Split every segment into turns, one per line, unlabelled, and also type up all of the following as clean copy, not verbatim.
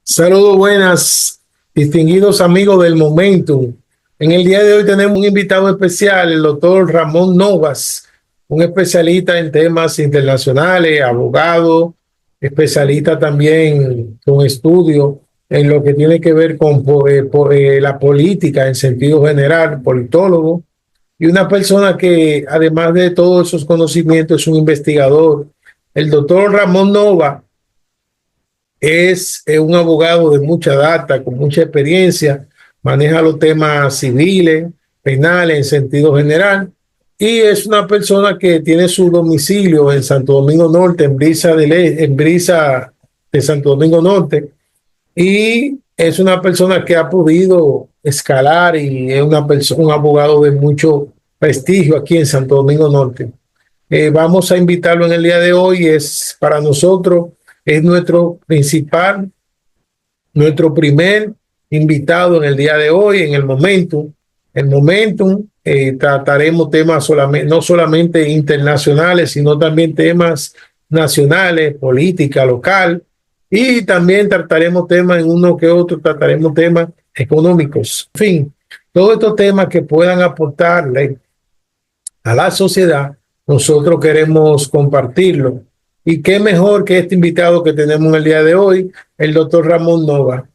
Saludos, buenas, distinguidos amigos del Momentum. En el día de hoy tenemos un invitado especial, el doctor Ramón Novas, un especialista en temas internacionales, abogado, especialista también con estudio en lo que tiene que ver con la política en sentido general, politólogo, y una persona que además de todos esos conocimientos es un investigador. El doctor Ramón Novas es un abogado de mucha data, con mucha experiencia, maneja los temas civiles, penales en sentido general, y es una persona que tiene su domicilio en Santo Domingo Norte, en Brisa de Santo Domingo Norte, y es una persona que ha podido escalar y es un abogado de mucho prestigio aquí en Santo Domingo Norte. Vamos a invitarlo en el día de hoy. Es para nosotros, es nuestro primer invitado en el día de hoy, en el Momentum. El Momentum, trataremos temas no solamente internacionales, sino también temas nacionales, política local, y también trataremos temas en uno que otro, trataremos temas económicos. En fin, todos estos temas que puedan aportarle a la sociedad, nosotros queremos compartirlo. Y qué mejor que este invitado que tenemos en el día de hoy, el doctor Ramón Nova.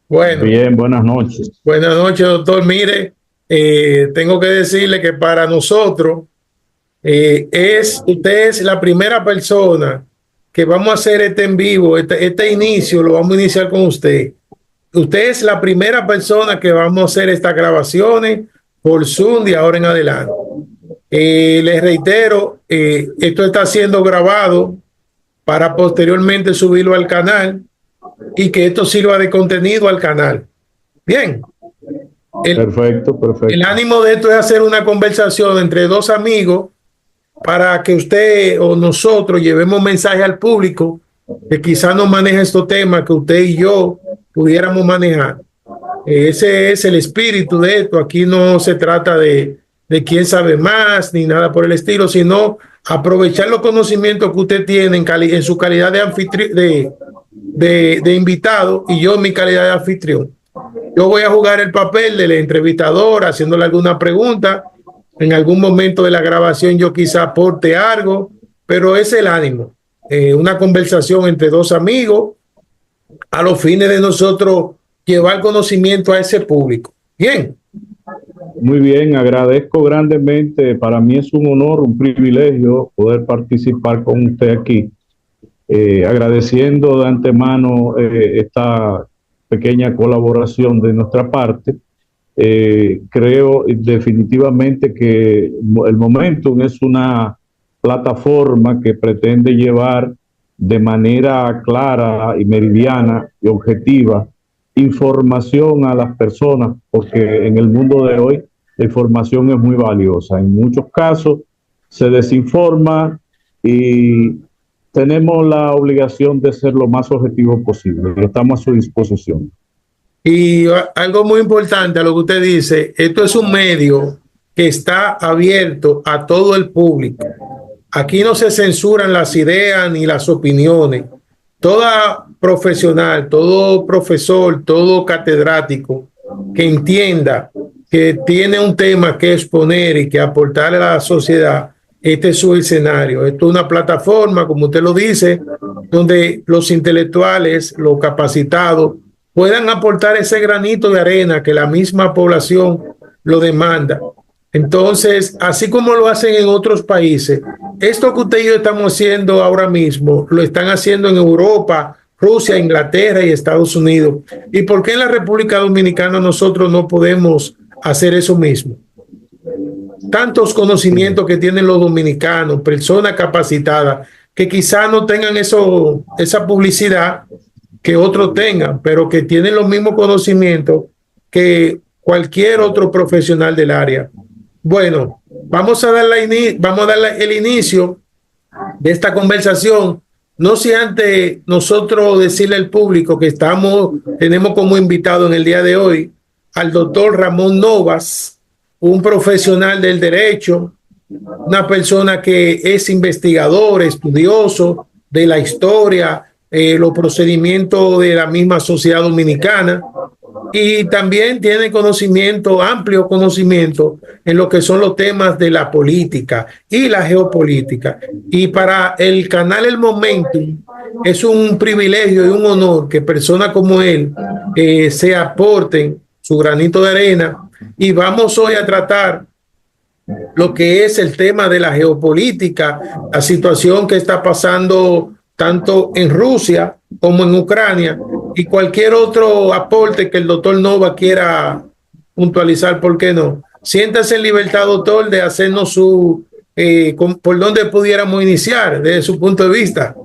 Bueno,
Bien, buenas noches.
buenas noches, doctor. Mire, tengo que decirle que para nosotros usted es la primera persona que vamos a hacer este en vivo, este inicio lo vamos a iniciar con usted. Usted es la primera persona que vamos a hacer estas grabaciones por Zoom de ahora en adelante. Les reitero, esto está siendo grabado para posteriormente subirlo al canal y que esto sirva de contenido al canal. Bien.
Perfecto.
El ánimo de esto es hacer una conversación entre dos amigos para que usted o nosotros llevemos mensaje al público que quizás no maneja estos temas que usted y yo pudiéramos manejar. Ese es el espíritu de esto. Aquí no se trata de quién sabe más ni nada por el estilo, sino aprovechar los conocimientos que usted tiene en su calidad de anfitrión, de invitado, y yo en mi calidad de anfitrión. Yo voy a jugar el papel del entrevistador, haciéndole alguna pregunta. En algún momento de la grabación yo quizá aporte algo, pero es el ánimo. Una conversación entre dos amigos a los fines de nosotros llevar conocimiento a ese público. Bien.
Muy bien, agradezco grandemente. Para mí es un honor, un privilegio poder participar con usted aquí. Agradeciendo de antemano esta pequeña colaboración de nuestra parte. Creo definitivamente que el Momentum es una plataforma que pretende llevar de manera clara y meridiana y objetiva información a las personas, porque en el mundo de hoy la información es muy valiosa. En muchos casos se desinforma y tenemos la obligación de ser lo más objetivo posible. Estamos a su disposición.
Y algo muy importante a lo que usted dice, esto es un medio que está abierto a todo el público. Aquí no se censuran las ideas ni las opiniones. Toda profesional, todo profesor, todo catedrático que entienda que tiene un tema que exponer y que aportarle a la sociedad, este es su escenario. Esto es una plataforma, como usted lo dice, donde los intelectuales, los capacitados, puedan aportar ese granito de arena que la misma población lo demanda. Entonces, así como lo hacen en otros países, esto que usted y yo estamos haciendo ahora mismo, lo están haciendo en Europa, Rusia, Inglaterra y Estados Unidos. ¿Y por qué en la República Dominicana nosotros no podemos hacer eso mismo? Tantos conocimientos que tienen los dominicanos, personas capacitadas, que quizás no tengan esa publicidad que otros tengan, pero que tienen los mismos conocimientos que cualquier otro profesional del área. Bueno, vamos a darle el inicio de esta conversación. No sé antes nosotros decirle al público que tenemos como invitado en el día de hoy al doctor Ramón Novas, un profesional del derecho, una persona que es investigador, estudioso de la historia los procedimientos de la misma sociedad dominicana, y también tiene conocimiento, amplio conocimiento en lo que son los temas de la política y la geopolítica. Y para el canal El Momentum es un privilegio y un honor que personas como él se aporten su granito de arena. Y vamos hoy a tratar lo que es el tema de la geopolítica, la situación que está pasando tanto en Rusia como en Ucrania, y cualquier otro aporte que el doctor Nova quiera puntualizar, ¿por qué no? Siéntase en libertad, doctor, de hacernos por dónde pudiéramos iniciar desde su punto de vista.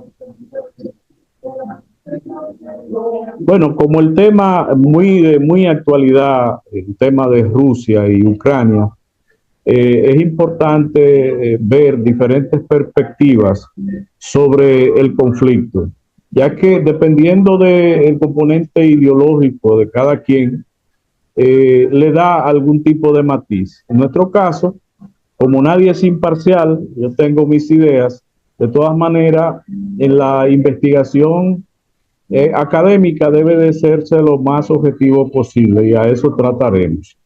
Bueno, como el tema muy actualidad, el tema de Rusia y Ucrania, es importante ver diferentes perspectivas sobre el conflicto, ya que dependiendo del componente ideológico de cada quien, le da algún tipo de matiz. En nuestro caso, como nadie es imparcial, yo tengo mis ideas. De todas maneras, en la investigación académica debe de serse lo más objetivo posible, y a eso trataremos.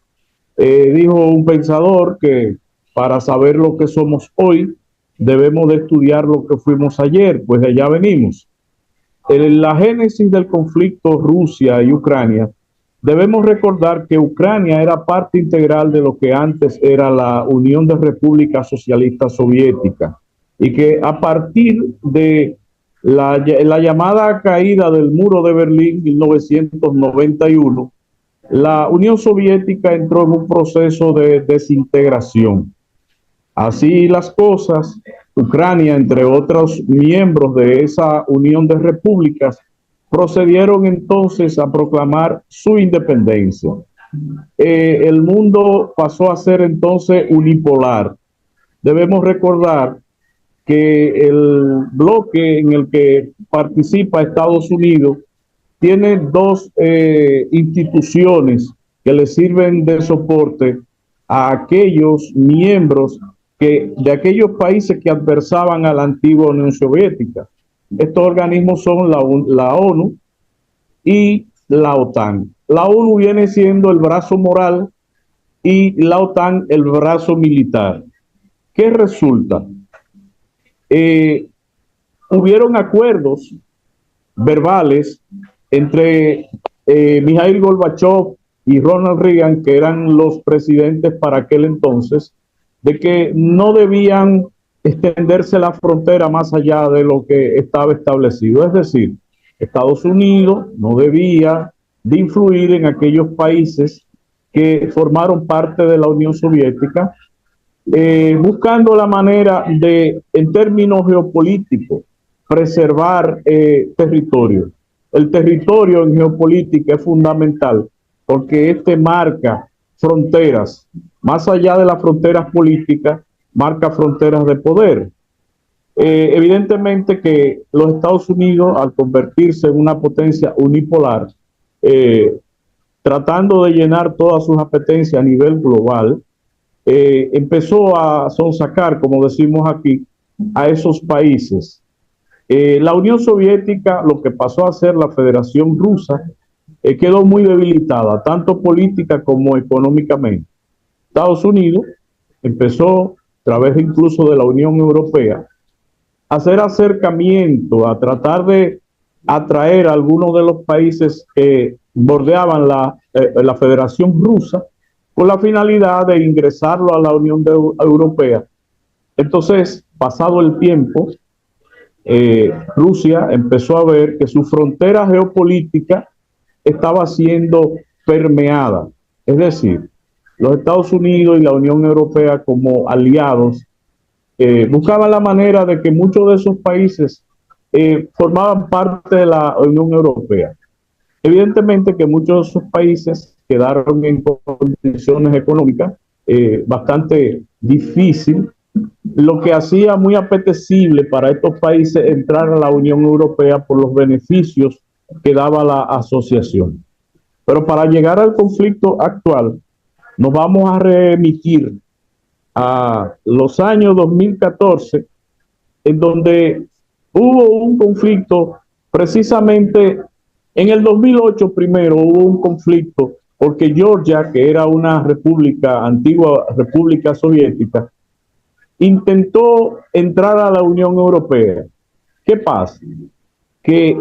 Dijo un pensador que para saber lo que somos hoy, debemos de estudiar lo que fuimos ayer, pues de allá venimos. En la génesis del conflicto Rusia y Ucrania, debemos recordar que Ucrania era parte integral de lo que antes era la Unión de Repúblicas Socialistas Soviéticas, y que a partir de la llamada caída del muro de Berlín en 1991, la Unión Soviética entró en un proceso de desintegración. Así las cosas, Ucrania, entre otros miembros de esa Unión de Repúblicas, procedieron entonces a proclamar su independencia. El mundo pasó a ser entonces unipolar. Debemos recordar que el bloque en el que participa Estados Unidos tiene dos instituciones que le sirven de soporte a aquellos miembros de aquellos países que adversaban a la antigua Unión Soviética. Estos organismos son la ONU y la OTAN. La ONU viene siendo el brazo moral y la OTAN el brazo militar. ¿Qué resulta? Hubieron acuerdos verbales entre Mikhail Gorbachev y Ronald Reagan, que eran los presidentes para aquel entonces, de que no debían extenderse la frontera más allá de lo que estaba establecido. Es decir, Estados Unidos no debía de influir en aquellos países que formaron parte de la Unión Soviética, buscando la manera de, en términos geopolíticos, preservar territorio. El territorio en geopolítica es fundamental porque este marca fronteras, más allá de las fronteras políticas, marca fronteras de poder. Evidentemente que los Estados Unidos, al convertirse en una potencia unipolar, tratando de llenar todas sus apetencias a nivel global, empezó a sonsacar, como decimos aquí, a esos países. La Unión Soviética, lo que pasó a ser la Federación Rusa, quedó muy debilitada, tanto política como económicamente. Estados Unidos empezó, a través incluso de la Unión Europea, a hacer acercamiento, a tratar de atraer a algunos de los países que bordeaban la Federación Rusa, con la finalidad de ingresarlo a la Unión Europea. Entonces, pasado el tiempo, Rusia empezó a ver que su frontera geopolítica estaba siendo permeada. Es decir, los Estados Unidos y la Unión Europea como aliados buscaban la manera de que muchos de esos países formaban parte de la Unión Europea. Evidentemente que muchos de esos países quedaron en condiciones económicas bastante difíciles, lo que hacía muy apetecible para estos países entrar a la Unión Europea por los beneficios que daba la asociación. Pero para llegar al conflicto actual, nos vamos a remitir a los años 2014, en donde hubo un conflicto Precisamente en el 2008 primero hubo un conflicto porque Georgia, que era una república, antigua república soviética, intentó entrar a la Unión Europea. ¿Qué pasa? Que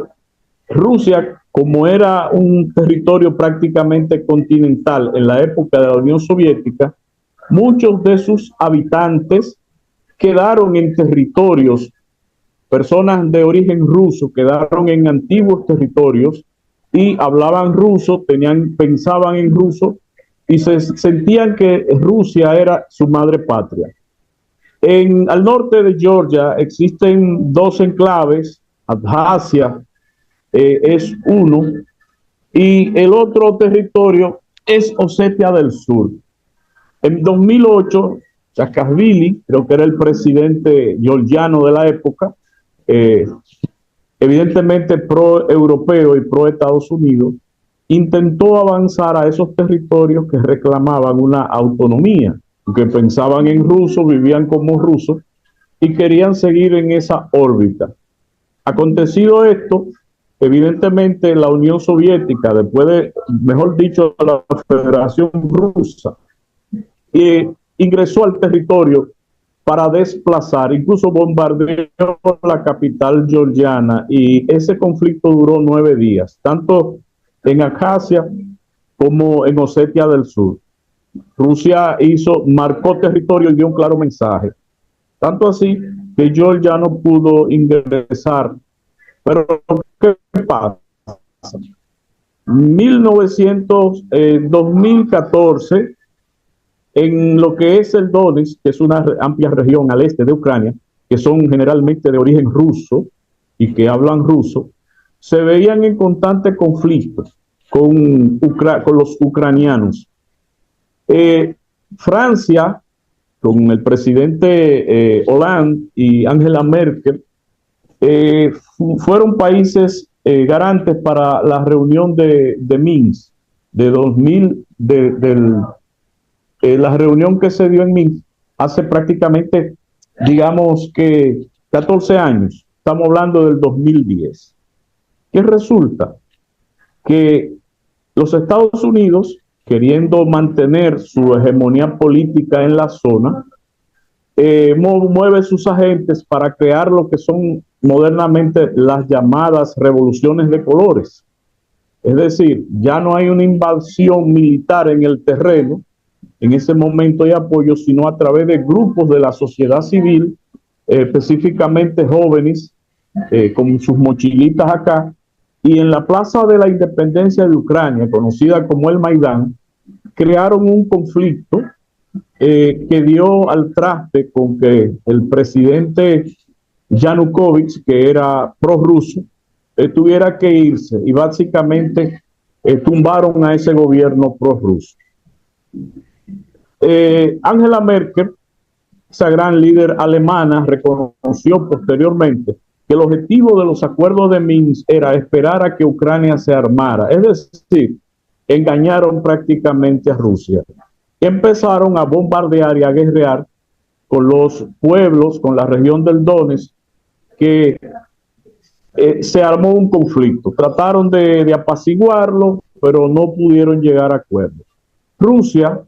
Rusia, como era un territorio prácticamente continental en la época de la Unión Soviética, muchos de sus habitantes quedaron en territorios, personas de origen ruso quedaron en antiguos territorios y hablaban ruso, pensaban en ruso y se sentían que Rusia era su madre patria. Al norte de Georgia existen dos enclaves, Abjasia es uno, y el otro territorio es Osetia del Sur. En 2008, Saakashvili, creo que era el presidente georgiano de la época, evidentemente pro-europeo y pro-Estados Unidos, intentó avanzar a esos territorios que reclamaban una autonomía, que pensaban en ruso, vivían como rusos y querían seguir en esa órbita. Acontecido esto, evidentemente la Unión Soviética, después de, mejor dicho, la Federación Rusa, ingresó al territorio para desplazar, incluso bombardeó la capital georgiana y ese conflicto duró 9 días, tanto en Abjasia como en Osetia del Sur. Rusia marcó territorio y dio un claro mensaje. Tanto así que Georgia no pudo ingresar. Pero, ¿qué pasa? 2014, en lo que es el Donetsk, que es una amplia región al este de Ucrania, que son generalmente de origen ruso y que hablan ruso, se veían en constante conflicto con los ucranianos. Francia, con el presidente Hollande y Angela Merkel, fueron países garantes para la reunión de Minsk de 2000, la reunión que se dio en Minsk hace prácticamente, digamos que 14 años, estamos hablando del 2010. ¿Qué resulta? Que los Estados Unidos, queriendo mantener su hegemonía política en la zona, mueve sus agentes para crear lo que son modernamente las llamadas revoluciones de colores. Es decir, ya no hay una invasión militar en el terreno, en ese momento de apoyo, sino a través de grupos de la sociedad civil, específicamente jóvenes, con sus mochilitas acá, y en la Plaza de la Independencia de Ucrania, conocida como el Maidán, crearon un conflicto que dio al traste con que el presidente Yanukovych, que era prorruso, tuviera que irse y básicamente tumbaron a ese gobierno prorruso. Angela Merkel, esa gran líder alemana, reconoció posteriormente que el objetivo de los acuerdos de Minsk era esperar a que Ucrania se armara, es decir, engañaron prácticamente a Rusia. Empezaron a bombardear y a guerrear con los pueblos, con la región del Donetsk, que se armó un conflicto. Trataron de apaciguarlo, pero no pudieron llegar a acuerdos. Rusia,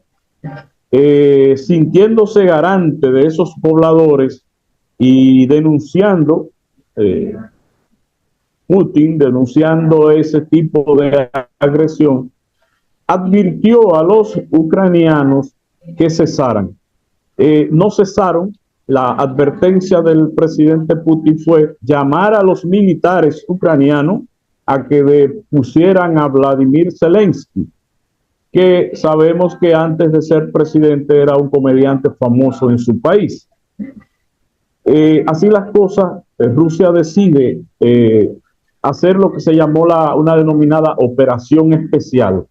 sintiéndose garante de esos pobladores y denunciando Putin, denunciando ese tipo de agresión, advirtió a los ucranianos que cesaran. No cesaron. La advertencia del presidente Putin fue llamar a los militares ucranianos a que pusieran a Vladimir Zelensky, que sabemos que antes de ser presidente era un comediante famoso en su país. Así las cosas, Rusia decide hacer lo que se llamó una denominada operación especial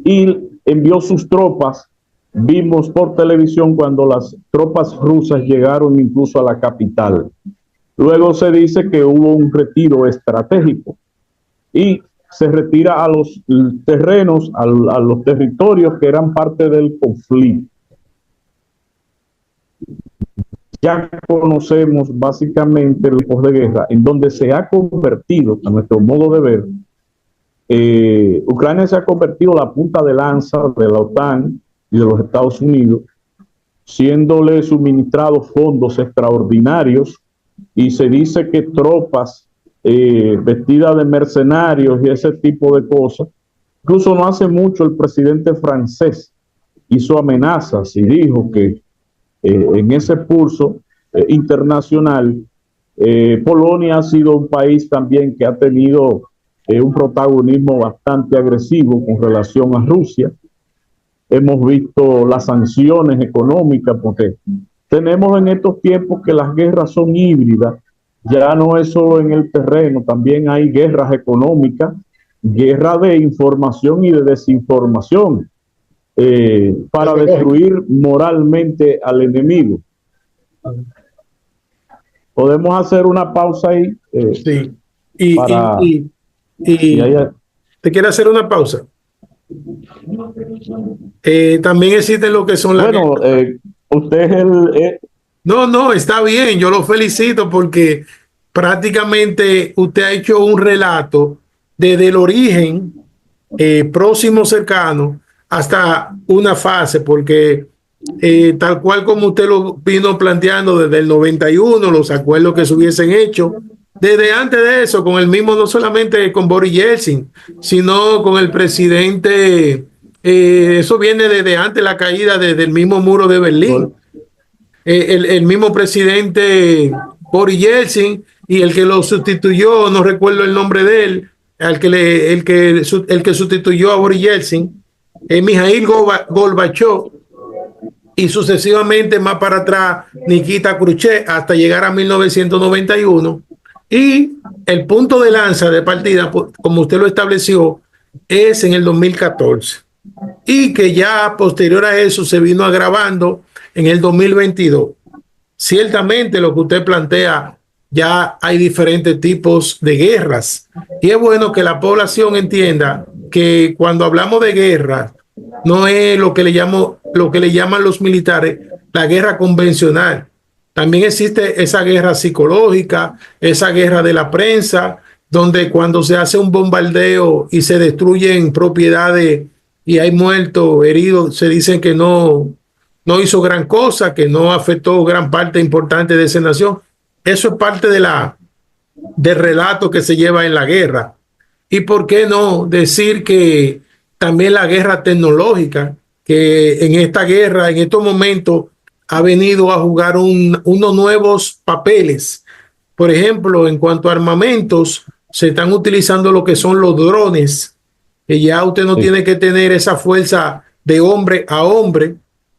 y envió sus tropas. Vimos por televisión cuando las tropas rusas llegaron incluso a la capital. Luego se dice que hubo un retiro estratégico y se retira a los terrenos, a los territorios que eran parte del conflicto. ya conocemos básicamente los tipos de guerra en donde se ha convertido, a nuestro modo de ver, Ucrania se ha convertido en la punta de lanza de la OTAN y de los Estados Unidos, siéndole suministrados fondos extraordinarios, y se dice que tropas vestidas de mercenarios y ese tipo de cosas. Incluso no hace mucho el presidente francés hizo amenazas y dijo que en ese pulso internacional, Polonia ha sido un país también que ha tenido un protagonismo bastante agresivo con relación a Rusia. Hemos visto las sanciones económicas, porque tenemos en estos tiempos que las guerras son híbridas, ya no es solo en el terreno, también hay guerras económicas, guerra de información y de desinformación, para destruir moralmente al enemigo. Podemos hacer una pausa ahí.
Sí. ¿Te quiere hacer una pausa? También existe lo que son las...
Bueno, usted es el...
No, está bien, yo lo felicito porque prácticamente usted ha hecho un relato desde el origen próximo, cercano, hasta una fase, porque tal cual como usted lo vino planteando desde el 91, los acuerdos que se hubiesen hecho, desde antes de eso, con el mismo, no solamente con Boris Yeltsin, sino con el presidente, eso viene desde antes de la caída del mismo muro de Berlín. El mismo presidente Boris Yeltsin y el que lo sustituyó, no recuerdo el nombre de él, el que sustituyó a Boris Yeltsin, Mikhail Gorbachev, y sucesivamente más para atrás Nikita Khrushchev, hasta llegar a 1991. Y el punto de lanza de partida, como usted lo estableció, es en el 2014, y que ya posterior a eso se vino agravando en el 2022. Ciertamente lo que usted plantea, ya hay diferentes tipos de guerras, y es bueno que la población entienda que cuando hablamos de guerra no es lo que le llaman los militares la guerra convencional. También existe esa guerra psicológica, esa guerra de la prensa, donde cuando se hace un bombardeo y se destruyen propiedades y hay muertos, heridos, se dicen que no hizo gran cosa, que no afectó gran parte importante de esa nación. Eso es parte del relato que se lleva en la guerra. Y por qué no decir que también la guerra tecnológica, que en esta guerra, en estos momentos, ha venido a jugar unos nuevos papeles. Por ejemplo, en cuanto a armamentos, se están utilizando lo que son los drones, que ya usted no tiene que tener esa fuerza de hombre a hombre,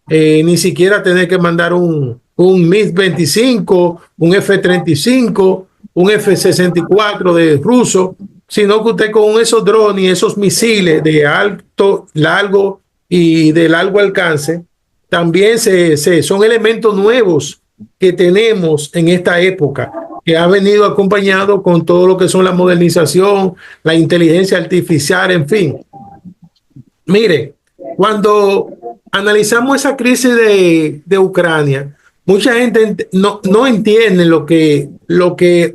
ni siquiera tener que mandar un MiG-25, un F-35, un F-64 de ruso, sino que usted con esos drones y esos misiles de alto, largo y de largo alcance, también son elementos nuevos que tenemos en esta época, que ha venido acompañado con todo lo que son la modernización, la inteligencia artificial, en fin. Mire, cuando analizamos esa crisis de Ucrania, mucha gente no entiende lo que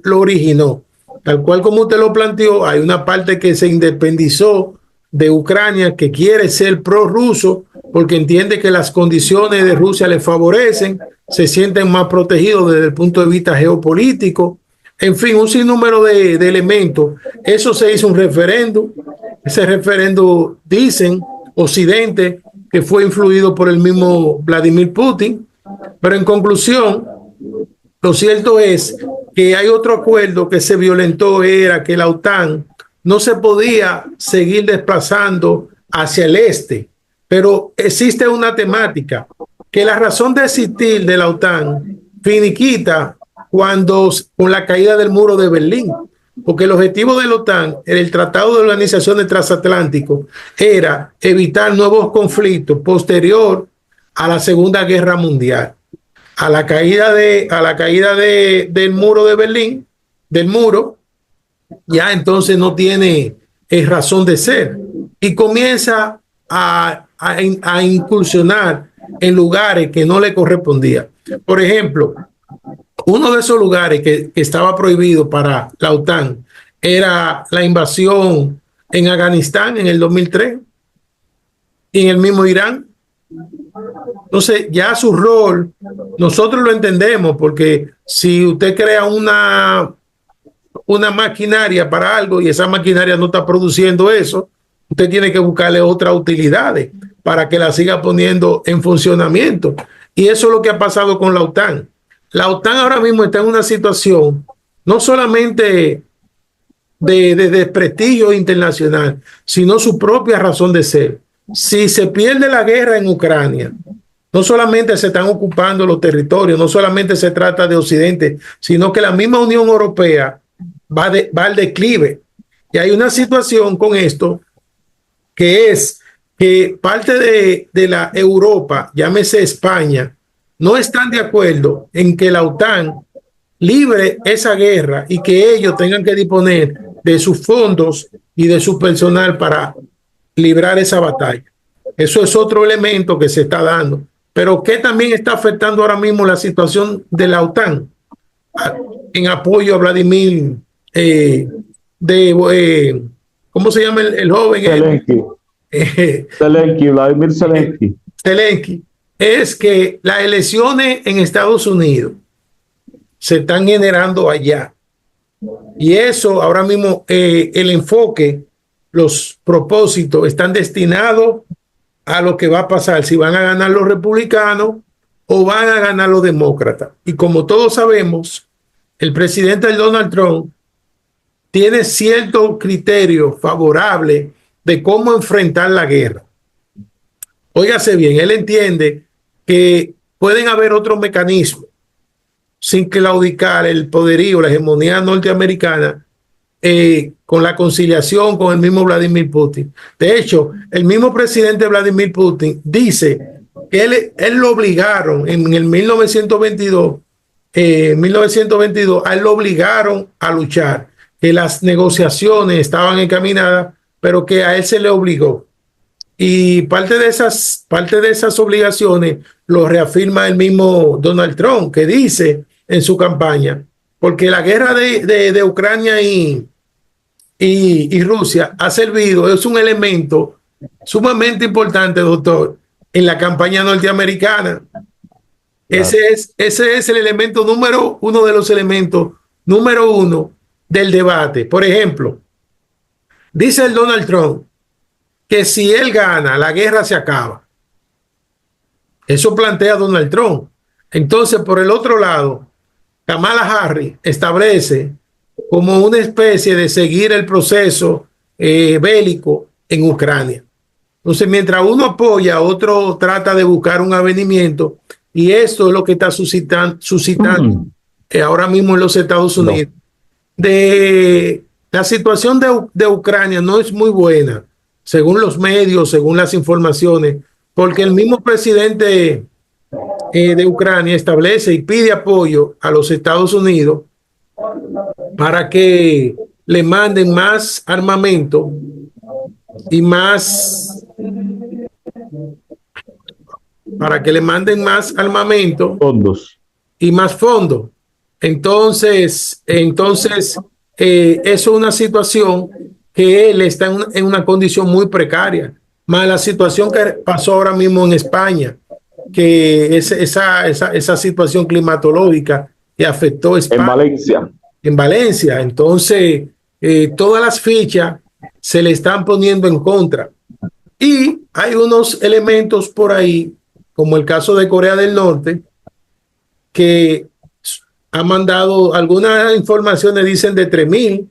lo originó. Tal cual como usted lo planteó, hay una parte que se independizó de Ucrania, que quiere ser prorruso porque entiende que las condiciones de Rusia le favorecen, se sienten más protegidos desde el punto de vista geopolítico, en fin, un sinnúmero de elementos. Eso se hizo un referéndum. Ese referéndum, dicen Occidente, que fue influido por el mismo Vladimir Putin, pero en conclusión, lo cierto es que hay otro acuerdo que se violentó, era que la OTAN no se podía seguir desplazando hacia el este, pero existe una temática, que la razón de existir de la OTAN finiquita con la caída del muro de Berlín, porque el objetivo de la OTAN, el Tratado de Organizaciones Transatlántico, era evitar nuevos conflictos posterior a la Segunda Guerra Mundial. A la caída del muro de Berlín, del muro, ya entonces no tiene razón de ser y comienza a incursionar en lugares que no le correspondía. Por ejemplo, Uno de esos lugares que estaba prohibido para la OTAN era la invasión en Afganistán en el 2003 y en el mismo Irán. Entonces, ya su rol, nosotros lo entendemos, porque si usted crea una maquinaria para algo y esa maquinaria no está produciendo eso, usted tiene que buscarle otras utilidades para que la siga poniendo en funcionamiento. Y eso es lo que ha pasado con la OTAN. La OTAN ahora mismo está en una situación no solamente de desprestigio internacional, sino su propia razón de ser. Si se pierde la guerra en Ucrania, no solamente se están ocupando los territorios, no solamente se trata de Occidente, sino que la misma Unión Europea va al declive. Y hay una situación con esto que es que parte de la Europa, llámese España, no están de acuerdo en que la OTAN libre esa guerra y que ellos tengan que disponer de sus fondos y de su personal para librar esa batalla. Eso es otro elemento que se está dando. Pero ¿qué también está afectando ahora mismo la situación de la OTAN en apoyo a Vladimir ¿cómo se llama el joven?
Zelensky. Vladimir Zelensky.
Zelensky. Es que las elecciones en Estados Unidos se están generando allá. Y eso ahora mismo, el enfoque, los propósitos están destinados a lo que va a pasar, si van a ganar los republicanos o van a ganar los demócratas. Y como todos sabemos, el presidente Donald Trump tiene cierto criterio favorable de cómo enfrentar la guerra. Óigase bien, él entiende que pueden haber otros mecanismos sin claudicar el poderío, la hegemonía norteamericana, con la conciliación con el mismo Vladimir Putin. De hecho, el mismo presidente Vladimir Putin dice que él lo obligaron en el 1922, a él lo obligaron a luchar, que las negociaciones estaban encaminadas, pero que a él se le obligó. Y parte de esas obligaciones lo reafirma el mismo Donald Trump, que dice en su campaña, porque la guerra de Ucrania y Rusia ha servido, es un elemento sumamente importante, doctor, en la campaña norteamericana. Claro. Ese es el elemento uno de los elementos número uno del debate. Por ejemplo, dice el Donald Trump que si él gana, la guerra se acaba. Eso plantea Donald Trump. Entonces, por el otro lado, Kamala Harris establece como una especie de seguir el proceso bélico en Ucrania. Entonces, mientras uno apoya, otro trata de buscar un avenimiento, y esto es lo que está suscitando ahora mismo en los Estados Unidos. La situación de Ucrania no es muy buena, según los medios, según las informaciones, porque el mismo presidente de Ucrania establece y pide apoyo a los Estados Unidos para que le manden más armamento y más
fondos
y más fondos. Entonces eso es una situación que él está en una condición muy precaria, más la situación que pasó ahora mismo en España, que es esa situación climatológica que afectó a España. En Valencia. Entonces, todas las fichas se le están poniendo en contra. Y hay unos elementos por ahí, como el caso de Corea del Norte, que ha mandado algunas informaciones, dicen de 3,000,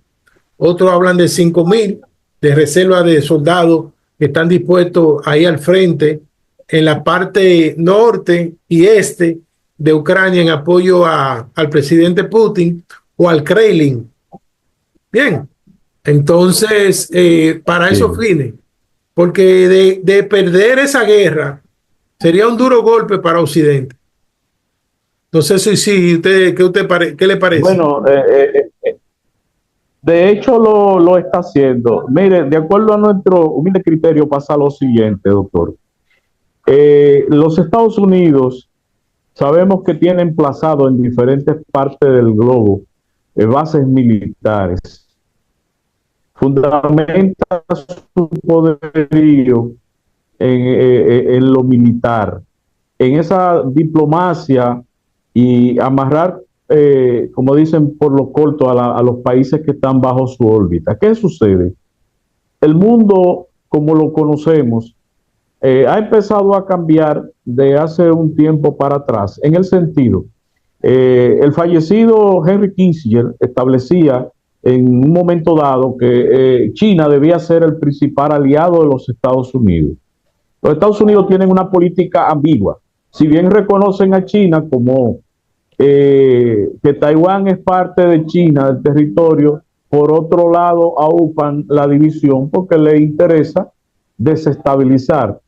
otros hablan de 5,000 de reserva de soldados que están dispuestos ahí al frente en la parte norte y este de Ucrania en apoyo al presidente Putin o al Kremlin. Bien, entonces para esos fines, porque de perder esa guerra sería un duro golpe para Occidente. No sé si ¿qué le parece?
Bueno, de hecho lo está haciendo. Mire, de acuerdo a nuestro humilde criterio pasa lo siguiente, doctor. Los Estados Unidos Sabemos que tiene emplazado en diferentes partes del globo bases militares. Fundamenta su poderío en lo militar, en esa diplomacia y amarrar, como dicen por lo corto, a los países que están bajo su órbita. ¿Qué sucede? El mundo, como lo conocemos, ha empezado a cambiar de hace un tiempo para atrás, en el sentido, el fallecido Henry Kissinger establecía en un momento dado que China debía ser el principal aliado de los Estados Unidos. Los Estados Unidos tienen una política ambigua. Si bien reconocen a China como que Taiwán es parte de China, del territorio, por otro lado aupan la división porque le interesa desestabilizar.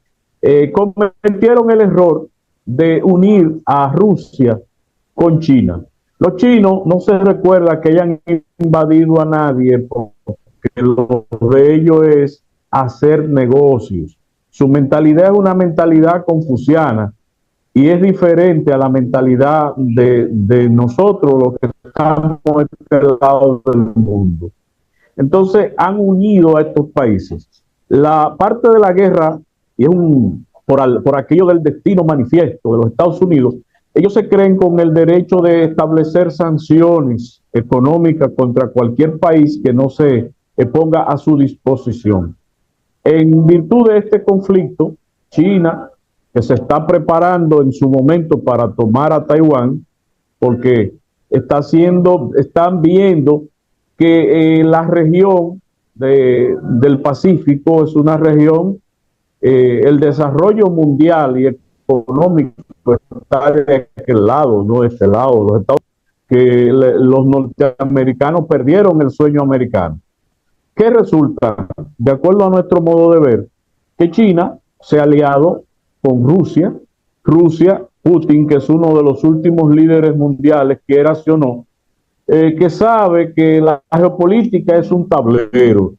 Cometieron el error de unir a Rusia con China. Los chinos no se recuerda que hayan invadido a nadie porque lo de ellos es hacer negocios. Su mentalidad es una mentalidad confuciana y es diferente a la mentalidad de nosotros, los que estamos en este lado del mundo. Entonces han unido a estos países. La parte de la guerra, y es por aquello del destino manifiesto de los Estados Unidos, ellos se creen con el derecho de establecer sanciones económicas contra cualquier país que no se ponga a su disposición. En virtud de este conflicto, China, que se está preparando en su momento para tomar a Taiwán, porque están viendo que la región del Pacífico es una región, el desarrollo mundial y económico está de aquel lado, no de este lado, los Estados que los norteamericanos perdieron el sueño americano. ¿Qué resulta? De acuerdo a nuestro modo de ver, que China se ha aliado con Rusia, Putin, que es uno de los últimos líderes mundiales, quiera sí o no, que sabe que la geopolítica es un tablero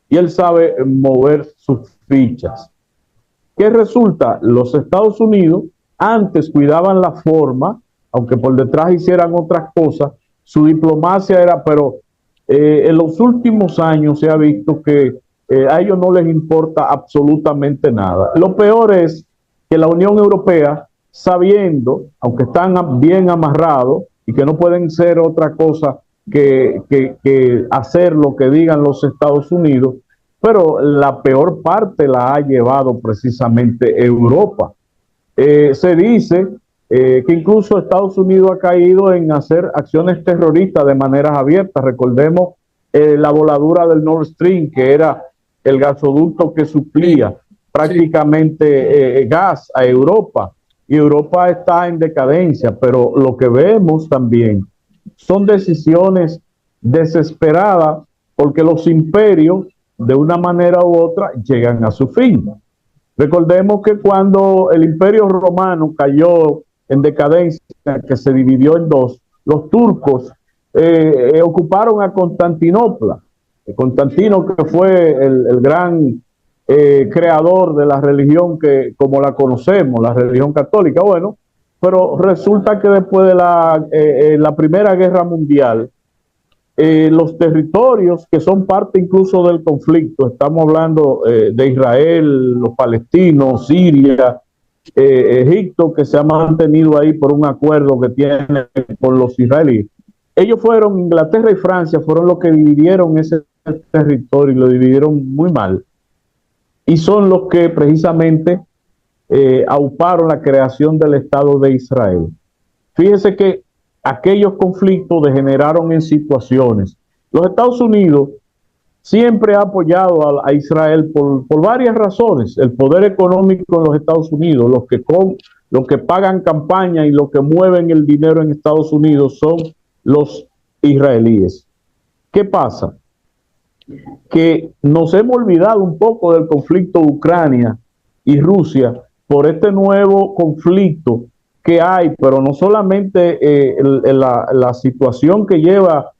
y él sabe mover sus fichas. ¿Qué resulta? Los Estados Unidos antes cuidaban la forma, aunque por detrás hicieran otras cosas, su diplomacia era, pero en los últimos años se ha visto que a ellos no les importa absolutamente nada. Lo peor es que la Unión Europea, sabiendo, aunque están bien amarrados y que no pueden ser otra cosa que hacer lo que digan los Estados Unidos, pero la peor parte la ha llevado precisamente Europa. Se dice que incluso Estados Unidos ha caído en hacer acciones terroristas de maneras abiertas. Recordemos la voladura del Nord Stream, que era el gasoducto que suplía prácticamente gas a Europa. Y Europa está en decadencia, pero lo que vemos también son decisiones desesperadas porque los imperios, de una manera u otra, llegan a su fin. Recordemos que cuando el Imperio Romano cayó en decadencia, que se dividió en dos, los turcos ocuparon a Constantinopla. Constantino, que fue el gran creador de la religión que como la conocemos, la religión católica. Bueno, pero resulta que después de la Primera Guerra Mundial, los territorios que son parte incluso del conflicto, estamos hablando de Israel, los palestinos, Siria, Egipto, que se ha mantenido ahí por un acuerdo que tiene con los israelíes. Ellos fueron, Inglaterra y Francia, fueron los que dividieron ese territorio y lo dividieron muy mal. Y son los que precisamente auparon la creación del Estado de Israel. Fíjense que aquellos conflictos degeneraron en situaciones. Los Estados Unidos siempre ha apoyado a Israel por varias razones. El poder económico en los Estados Unidos, los que pagan campaña y los que mueven el dinero en Estados Unidos son los israelíes. ¿Qué pasa? Que nos hemos olvidado un poco del conflicto de Ucrania y Rusia por este nuevo conflicto que hay, pero no solamente la situación que lleva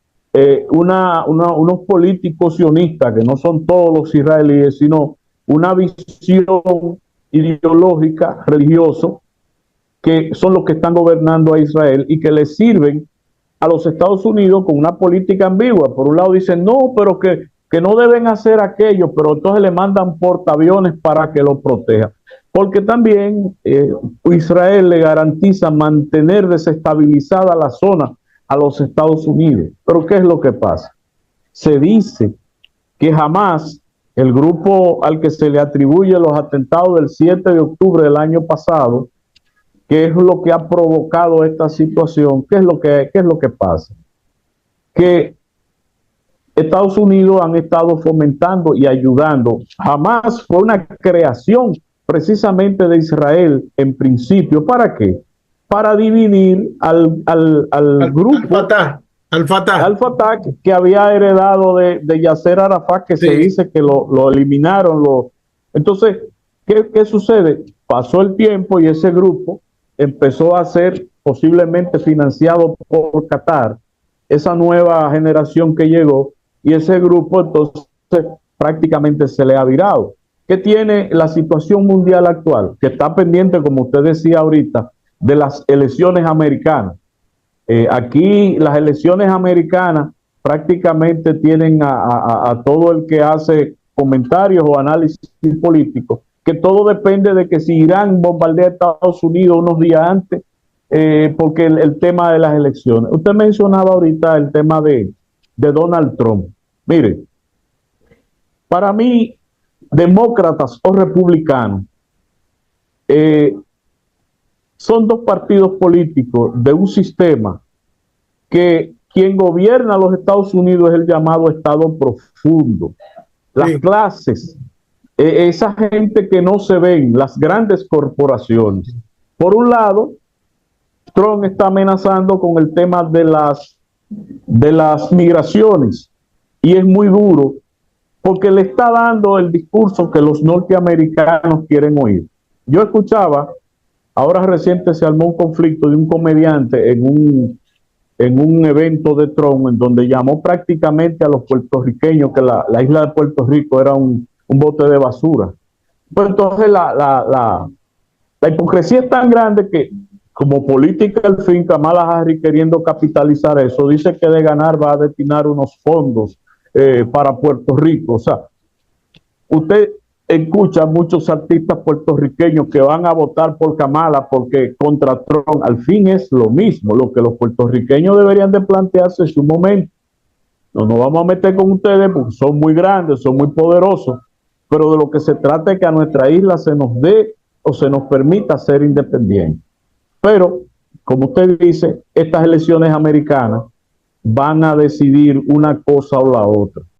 unos políticos sionistas, que no son todos los israelíes, sino una visión ideológica, religiosa, que son los que están gobernando a Israel y que le sirven a los Estados Unidos con una política ambigua. Por un lado dicen, no, pero que no deben hacer aquello, pero entonces le mandan portaaviones para que lo proteja. Porque también Israel le garantiza mantener desestabilizada la zona a los Estados Unidos. Pero ¿qué es lo que pasa? Se dice que jamás el grupo al que se le atribuye los atentados del 7 de octubre del año pasado, que es lo que ha provocado esta situación, qué es lo que pasa? Que Estados Unidos han estado fomentando y ayudando. Jamás fue una creación precisamente de Israel en principio. ¿Para qué? Para dividir al grupo
Al Fatah,
que había heredado de Yasser Arafat, que
sí.
Se dice que lo eliminaron. Entonces, ¿qué sucede? Pasó el tiempo y ese grupo empezó a ser posiblemente financiado por Qatar, esa nueva generación que llegó, y ese grupo entonces prácticamente se le ha virado. ¿Qué tiene la situación mundial actual? Que está pendiente, como usted decía ahorita, de las elecciones americanas. Aquí las elecciones americanas prácticamente tienen a todo el que hace comentarios o análisis políticos, que todo depende de que si Irán bombardea a Estados Unidos unos días antes, porque el tema de las elecciones. Usted mencionaba ahorita el tema de Donald Trump. Mire, para mí, demócratas o republicanos, son dos partidos políticos de un sistema que quien gobierna los Estados Unidos es el llamado Estado profundo. Las clases, esa gente que no se ven, las grandes corporaciones. Por un lado, Trump está amenazando con el tema de las migraciones y es muy duro porque le está dando el discurso que los norteamericanos quieren oír. Yo escuchaba, ahora reciente se armó un conflicto de un comediante en un evento de Trump en donde llamó prácticamente a los puertorriqueños que la isla de Puerto Rico era un bote de basura. Pues entonces la hipocresía es tan grande que como política al fin, Kamala Harris queriendo capitalizar eso, dice que de ganar va a destinar unos fondos para Puerto Rico. O sea, usted escucha muchos artistas puertorriqueños que van a votar por Kamala porque contra Trump, al fin es lo mismo. Lo que los puertorriqueños deberían de plantearse en su momento. No nos vamos a meter con ustedes porque son muy grandes, son muy poderosos, pero de lo que se trata es que a nuestra isla se nos dé o se nos permita ser independientes. Pero, como usted dice, estas elecciones americanas van a decidir una cosa o la otra.